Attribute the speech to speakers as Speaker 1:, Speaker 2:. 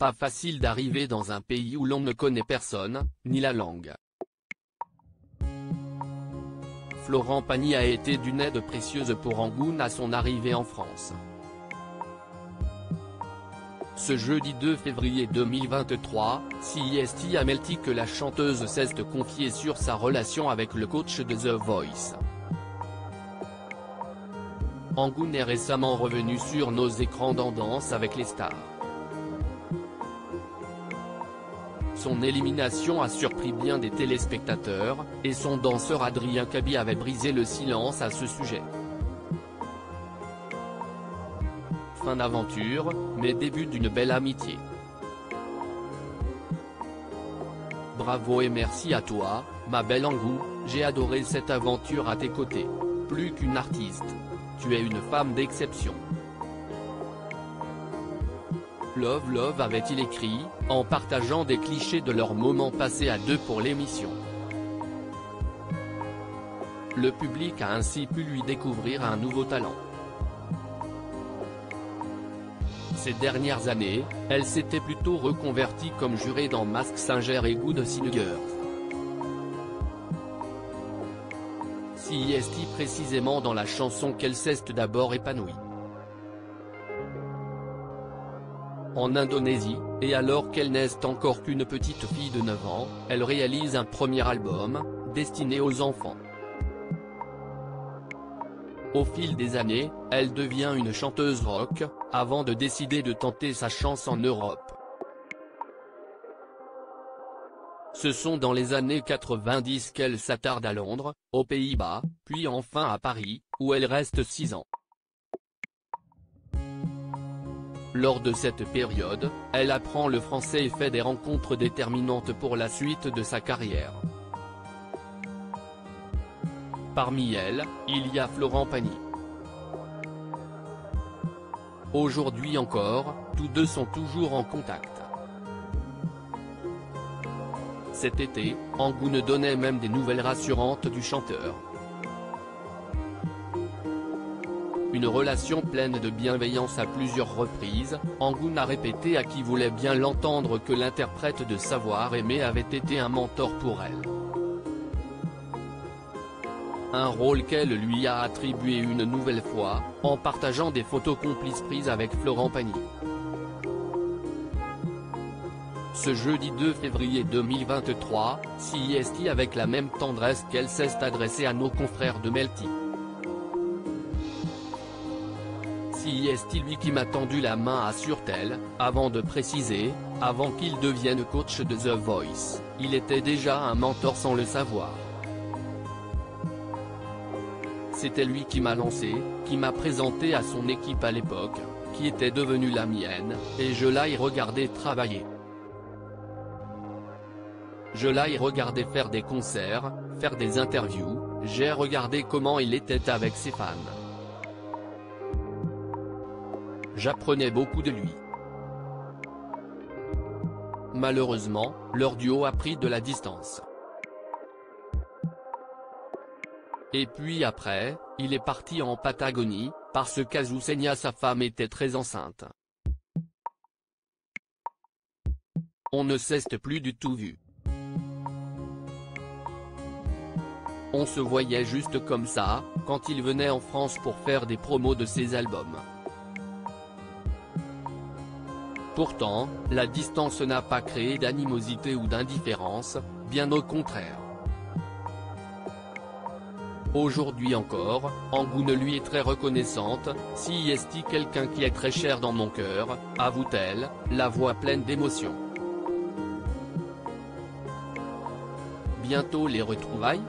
Speaker 1: pas facile d'arriver dans un pays où l'on ne connaît personne, ni la langue. Florent Pagny a été d'une aide précieuse pour Angoune à son arrivée en France. Ce jeudi 2 février 2023, CIST a melti que la chanteuse s'est confiée sur sa relation avec le coach de The Voice. Angoune est récemment revenue sur nos écrans dans Danse avec les stars. Son élimination a surpris bien des téléspectateurs, et son danseur Adrien Cabi avait brisé le silence à ce sujet. Fin d'aventure, mais début d'une belle amitié. Bravo et merci à toi, ma belle Angoune, j'ai adoré cette aventure à tes côtés. Plus qu'une artiste. Tu es une femme d'exception. Love avait-il écrit, en partageant des clichés de leurs moments passés à deux pour l'émission. Le public a ainsi pu lui découvrir un nouveau talent. Ces dernières années, elle s'était plutôt reconvertie comme jurée dans Masked Singer et Good Singers. CIST précisément dans la chanson qu'elle s'est d'abord épanouie. En Indonésie, et alors qu'elle n'est encore qu'une petite fille de 9 ans, elle réalise un premier album, destiné aux enfants. Au fil des années, elle devient une chanteuse rock, avant de décider de tenter sa chance en Europe. Ce sont dans les années 90 qu'elle s'attarde à Londres, aux Pays-Bas, puis enfin à Paris, où elle reste 6 ans. Lors de cette période, elle apprend le français et fait des rencontres déterminantes pour la suite de sa carrière. Parmi elles, il y a Florent Pagny. Aujourd'hui encore, tous deux sont toujours en contact. Cet été, Angoune donnait même des nouvelles rassurantes du chanteur. Une relation pleine de bienveillance à plusieurs reprises, Angoune a répété à qui voulait bien l'entendre que l'interprète de Savoir Aimer avait été un mentor pour elle. Un rôle qu'elle lui a attribué une nouvelle fois, en partageant des photos complices prises avec Florent Pagny. Ce jeudi 2 février 2023, CIST avec la même tendresse qu'elle s'est adressée à nos confrères de Melty. CIST lui qui m'a tendu la main assure-t-elle, avant de préciser, avant qu'il devienne coach de The Voice, il était déjà un mentor sans le savoir. C'était lui qui m'a lancé, qui m'a présenté à son équipe à l'époque, qui était devenue la mienne, et je l'ai regardé travailler. Je l'ai regardé faire des concerts, faire des interviews, j'ai regardé comment il était avec ses fans. J'apprenais beaucoup de lui. Malheureusement, leur duo a pris de la distance. Et puis après, il est parti en Patagonie, parce qu'Azucena sa femme était très enceinte. On ne s'est plus du tout vu. On se voyait juste comme ça, quand il venait en France pour faire des promos de ses albums. Pourtant, la distance n'a pas créé d'animosité ou d'indifférence, bien au contraire. Aujourd'hui encore, Angoune lui est très reconnaissante, CIST quelqu'un qui est très cher dans mon cœur, avoue-t-elle, la voix pleine d'émotion. Bientôt les retrouvailles ?